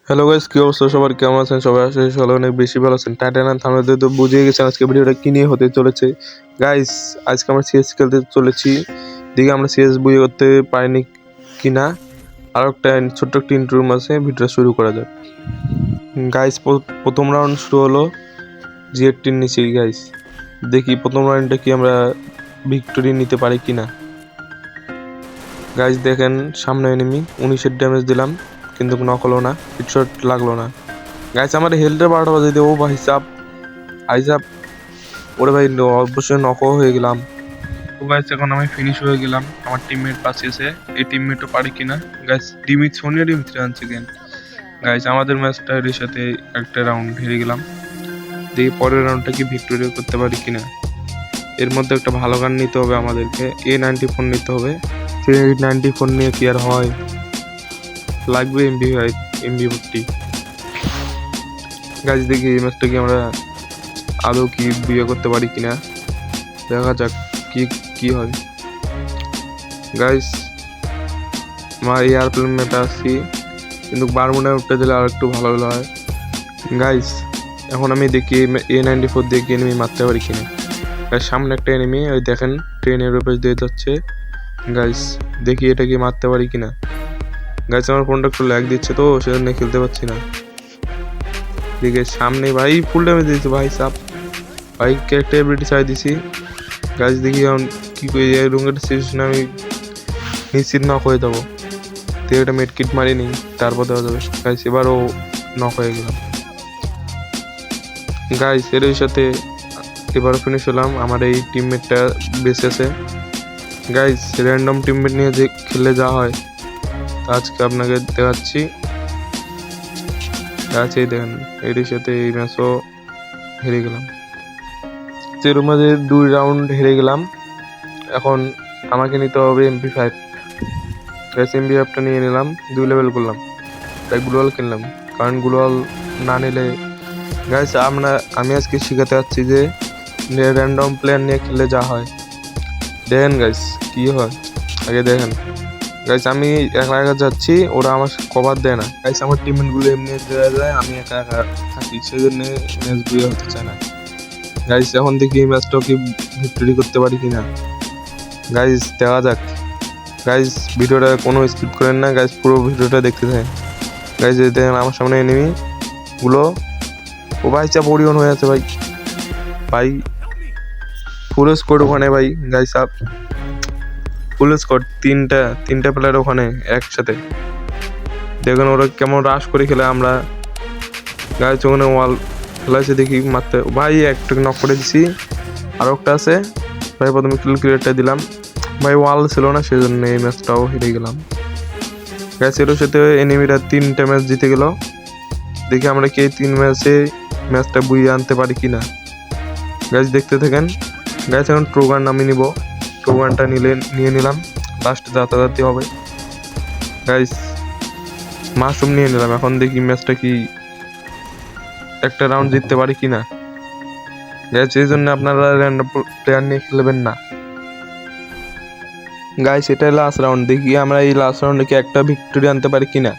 Hello guys, কি অবস্থা সবার? কেমন আছেন সবাই? আশা করি সবাই অনেক বেশি ভালো আছেন। টাইটান আর থাম্বনেল তো বুঝিয়ে গেছেন আজকে ভিডিওটা কি নিয়ে হতে চলেছে। গাইস, আজকে আমরা সিএস খেলতে চলেছি। দেখি আমরা সিএস বুঝে করতে পারিনি কিনা। আর একটা ছোট্ট একটা ইন্ট্রোর আছে, ভিডিওটা শুরু করা যাক। গাইস, প্রথম রাউন্ড শুরু হলো। জিএর টিম নিচে গাইস, দেখি প্রথম রাউন্ডটা কি আমরা ভিক্টোরি নিতে পারি কিনা। গাইস দেখেন, সামনে এনিমি, 19 ড্যামেজ দিলাম কিন্তু নক হলো না, হেডশট লাগলো না। গাইস আমার হেলথের 12টা বাজে দিয়ে ও ভাই সাপ ওরে ভাই অবশ্যই নকও হয়ে গেলাম। তো গাইস এখন আমি ফিনিশ হয়ে গেলাম। আমার টিমমেট পাশে এসে এই টিমমেটও পারে কিনা। গাইস ডিমিট সোনিয়া ডিমিট আনছে গেন। গাইস আমাদের ম্যাচটা এর সাথে একটা রাউন্ড হেরে গেলাম। দেখি পরের রাউন্ডটা কি ভিক্টোরিয়া করতে পারি কিনা। এর মধ্যে একটা ভালো গান নিতে হবে আমাদেরকে, A94 নিতে হবে। A94 নিয়ে কি আর হয়, লাগবে MB40। গাইস দেখি এই ম্যাচটা কি আমরা আদৌ কি বিয়ে করতে পারি কিনা, দেখা যাক কি কি হয়। গাইস আমার এয়ারপ্লেন মেটা আসছি, কিন্তু বারমুডা উঠতে দিলে আর একটু ভালো হলো হয়। গাইস এখন আমি দেখি A94 দিয়ে এনিমি মারতে পারি কিনা। গাইস সামনে একটা এনিমি, ওই দেখেন ট্রেনের উপর দিয়ে যাচ্ছে। গাইস দেখি এটা কি মারতে পারি কিনা। গাইস আমার ফোনটা একটু ল্যাগ দিচ্ছে তো সেজন্য খেলতে পারছি না। দেখে সামনে ভাই ফুল ড্যামেজ দিয়েছে ভাই সাপ, ভাই ক্যারেক্টার এবিলিটি চাই দিছি। গাছ দেখি এখন কি করে এই রুমের সিচুয়েশন আমি নিশ্চিত নক হয়ে যাবো। তো একটা মেড কিট মারি নি, তারপর দেওয়া যাবে। গাইস এবারও নক হয়ে গেলাম। গাইস এর সাথে এবারও ফিনিশ হলাম। আমার এই টিমমেটটা বেঁচে আছে। গাইস র্যান্ডম টিমমেট নিয়ে যে খেলে যা হয় আজকে আপনাকে দেখাচ্ছি। গাছ এই দেখেন, এর সাথে এই ম্যাচও হেরে গেলাম। এর মাঝে 2 রাউন্ড হেরে গেলাম। এখন আমাকে নিতে হবে MP5। MP5টা নিয়ে নিলাম, 2 লেভেল করলাম, তাই গ্লোয়াল কিনলাম, কারণ গ্লোয়াল না নিলে গাইস আমি আজকে শিখাতে যাচ্ছি যে র্যান্ডম প্লেয়ার নিয়ে খেললে যা হয়। দেখেন গাইস কি হয় আগে দেখেন। গাইস আমি একা একা যাচ্ছি, ওরা আমার কভার দেয় না। গাইস আমার টিমমেটগুলো এমনি দেওয়া যায়, আমি একা একা থাকি, সেজন্য ম্যাচ বুয়ে হতে চায় না। গাইস এখন দেখি এই ম্যাচটাও কি ভিক্টোরি করতে পারি কিনা। গাইস দেখা যাক। গাইস ভিডিওটা কোনো স্কিপ করেন না গাইস, পুরো ভিডিওটা দেখতে থাকেন। গাইস এই দেখেন আমার সামনে এনিমি গুলো, ও ভাই চাপ ওরিয়ন হয়ে আছে ভাই। ভাই ফুল স্কোয়াড ওখানে ভাই। গাইস আপ ফুল স্কোয়াড, তিনটা প্লেয়ার ওখানে একসাথে। দেখুন ওরা কেমন রাশ করে খেলে। আমরা গাইস ওখানে ওয়াল খেলাইছে দেখি মারতে, ভাই একটা নক করে দিছি, আর একটা আছে ভাই। প্রথমে কিল ক্রিয়েটটা দিলাম ভাই, ওয়াল ছিল না সেজন্য এই ম্যাচটাও হেরে গেলাম। গাইস এর সাথে এনিমিরা 3টা ম্যাচ জিতে গেল। দেখি আমরা কি এই 3 ম্যাচে ম্যাচটা বুইয়ে আনতে পারি কিনা। গাইস দেখতে থাকেন। গাইস এখন ট্রোগান নামিয়ে নিব, ট্রোগানটা নিয়ে নিলাম, লাস্ট যাতায়াতি হবে। গাইস মাশরুম নিয়ে নিলাম। এখন দেখি ম্যাচটা কি একটা রাউন্ড জিততে পারি কিনা। গাইস এই জন্য আপনারা র্যান্ডম প্লেয়ার নিয়ে খেলবেন না। গাইস এটা লাস্ট রাউন্ড, দেখি আমরা এই লাস্ট রাউন্ডে কি একটা ভিক্টোরি আনতে পারি কিনা।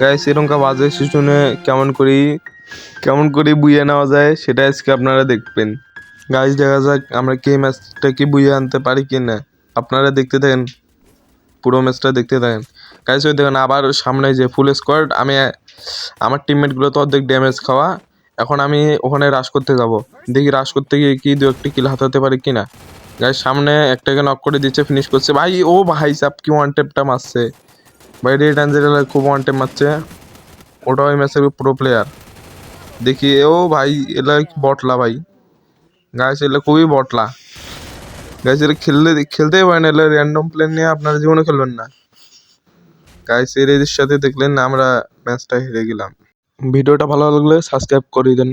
গাইস এরকম বাজে সিচুয়েশনে কেমন করি বুইয়ে নেওয়া যায় সেটা আজকে আপনারা দেখবেন। গাইস দেখা যাক আমরা কি ম্যাচটা কি বুইয়ে আনতে পারি কিনা। আপনারা দেখতে থাকেন, পুরো ম্যাচটা দেখতে থাকেন। গাইস ওই দেখেন আবার সামনে যে ফুল স্কোয়াড, আমার টিমমেটগুলো তো অর্ধেক ড্যামেজ খাওয়া। এখন আমি ওখানে রাশ করতে যাব, দেখি রাশ করতে গিয়ে কি 2-1টি কিল হাতাতে পারি কিনা। গাইস সামনে একটাকে নক করে দিচ্ছে, ফিনিশ করছে ভাই। ও ভাই সাপ কি ওয়ান ট্যাপটা মারছে ভাই, রেড অ্যাঞ্জেলা খুব ওয়ান ট্যাপ মারছে। ওটা ওই ম্যাচের প্রো প্লেয়ার দেখি। ও ভাই এলা বটলা ভাই। গাইস এলা খুবই বটলা। গাইস এলা খেলতেই পারেন, এলা র্যান্ডম প্লেয়ার নিয়ে আপনারা জীবনে খেলবেন না। গাইস এর সাথে দেখলেন আমরা ম্যাচটা হেরে গেলাম। ভিডিওটা ভালো লাগলে সাবস্ক্রাইব করে দেন।